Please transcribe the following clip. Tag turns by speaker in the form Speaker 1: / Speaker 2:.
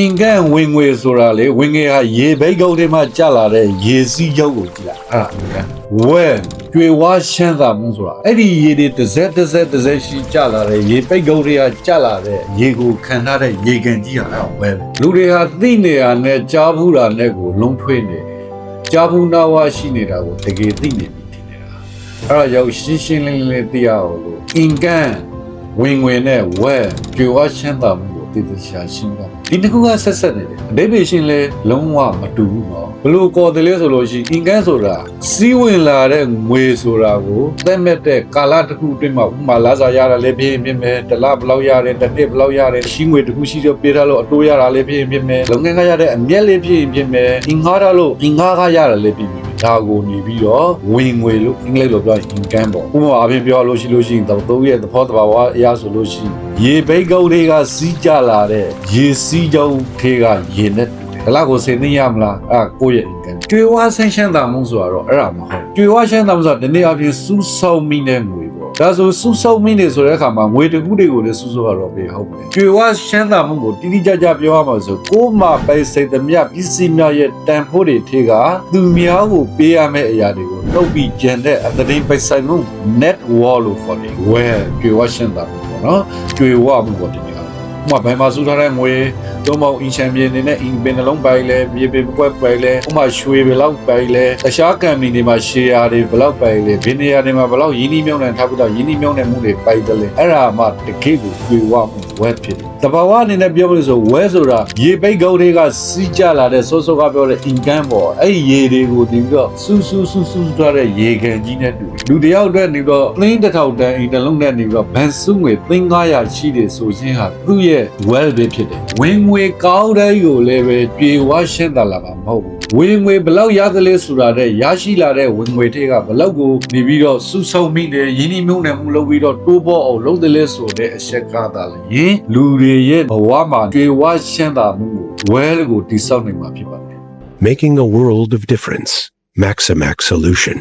Speaker 1: င်ကန်ဝင်ငွေဆိုတာလေဝင်ငွေဟာရေဘိတ်ကုန်းထဲမှာကျလာတဲ့ရေစီးကြောက်ကိုကြည့်လိုက်အဲ့ဒါအင်ကန်ဝဲကျွေဝါရှမ်းသာမှုဆိုတာအဲ့ဒီရေတွေတစ်စက်ရှိကျလာတဲ့ရေပိတ်ကုန်းတွေကကျလာတဲ့ရေကိုခံထားတဲ့ရေကန်ကြီးဟာအဲ့ဝဲလူတွေဟာသိနေရနဲ့ကြားဘူးတာနဲ့ကိုလုံးထွေးနေကြားဘူးနာဝရှိနေတာကိုတကယ်သိနေပြီထင်နေတာအဲ့ဒါရောက်ရှင်းရှင်းလင်းလင်းသိရအောင်လို့အင်ကန်ဝင်ငွေနဲ့ဝဲကျွေဝါရှမ်းသာမှုတည်တည်ရှာရှင်းတော့ဒီတစ်ခုကဆက်နေတယ်အတိတ်ပဲရှင်းလဲလုံးဝမတူဘူးနော်ဘလို့ကော်တယ်လဲဆိုလို့ရှိရင်အင်ကန်ဆိုတာစီးဝင်လာတဲ့ငွေဆိုတာကိုသက်မဲ့တဲ့ကာလတစ်ခုအတွင်းမှာဥမာလာစာရတာလည်းပြင်းပြင်းပဲတစ်လဘယ်လောက်ရတယ်တစ်နှစ်ဘယ်လောက်ရတယ်ရှင်းငွေတစ်ခုရှိတော့ပေးထားလို့အတိုးရတာလည်းပြင်းပြင်းပဲလုပ်ငန်းကရတဲ့အမြက်လေးပြင်းပြင်းပဲအင်္ဂါရလို့အင်္ဂါကရတာလည်းပြင်းပြင်းဒါကိုနေပြီးတော့ဝင်ငွေလို့အင်္ဂလိပ်လိုပြောရင် income ပေါ့ဥပမာအပြင်ပြောလို့ရှိရင်သုံးရဲ့သဘောတဘာဝအရာဆိုလို့ရှိရင်ရေဘိတ်ကုန်းတွေကစီးကြလာတဲ့ရေစီးကြောင်းထေးကရေနဲ့ဒါလောက်ကိုစင်သိရမလားအဲ့ကိုယ့်ရဲ့ income ကျွေဝါဆန်းရှမ်းသာမှုဆိုတော့အဲ့ဒါမဟုတ်ကျွေဝါရှမ်းသာမှုဆိုတာဒီနေ့အပြင်စူးစောင်းမိတဲ့ငွေပေါ့ဒါဆိုစူးစောင်းမိနေဆိုတဲ့အခါမှာငွေတခုတွေကိုလည်းစူးစောင်းရတော့ပဲဟုတ်တယ်ကျွေဝါရှမ်းသာမှုကိုတိတိကျကျပြောရမှာဆိုကိုယ်မှာပဲစိတ်သမျှပစ္စည်းများရဲ့တန်ဖိုးတွေထေးကသူများကိုပေးရမယ့်အရာတွေကိုနှုတ်ပြီးကျန်တဲ့အသတိပိတ်ဆိုင်မှု net wall လို့ခေါ်တယ်ဝဲကျွေဝါရှမ်းသာမှုပေါ့နော်ကျွေဝါမှုပေါ့ဒီနေ့ဥပမာဘယ်မှာစုထားတဲ့ငွေတော့မဟုတ်အင်ချန်ပီယံနေနဲ့အင်ပင်နှလုံးပိုင်လဲမြေပင်ကွက်ပိုင်လဲဥပမာရွှေဘယ်လောက်ပိုင်လဲတခြားကံမီတွေမှာရှယ်ယာတွေဘယ်လောက်ပိုင်လဲဘယ်နေရာတွေမှာဘယ်လောက်ယင်းနှိမ့်မြုံနှံထားပြီးတော့ယင်းနှိမ့်မြုံနှံမှုတွေပိုင်တယ်လေအဲ့ဒါမှတကယ့်ကိုကျွေဝမှုဝဲဖြစ်တယ်တဘာဝအနေနဲ့ပြောလို့ဆိုဝဲဆိုတာရေပိတ်ကုန်းတွေကစီးကြလာတဲ့စိုးစိုးကပြောတဲ့ income ပေါ့အဲ့ရေတွေကိုဒီပြီးတော့စူးထားတဲ့ရေကန်ကြီးနဲ့တူလူတယောက်အတွက်နေတော့သိန်းတစ်ထောင်တန်အိမ်တစ်လုံးနဲ့နေပြီးတော့ဘန်စုငွေသိန်း900ရှိတယ်ဆိုခြင်းဟာသူ့ရဲ့ well ပဲဖြစ်တယ်ဝင်ငွေကောင်းတဲ့ကိုလည်းပဲပြေဝရှင်းတာလာမှာမဟုတ်ဘူးဝင်ငွေဘလောက်ရသလဲဆိုတာတဲ့ရရှိလာတဲ့ဝင်ငွေတွေကဘလောက်ကိုနေပြီးတော့စုဆုံမိတယ်ယင်းနှိမ့်မြုံနှံမှုလုပ်ပြီးတော့တိုးပေါ်အောင်လုပ်တယ်လဲဆိုတဲ့အချက်ကားတာလေယင်းလူတွေရဲ့ဘဝမှာပြေဝရှင်းတာမှုကို well ကိုတိစောက်နိုင်မှာဖြစ်ပါတယ်
Speaker 2: Making a world of difference. Maxamax Solution.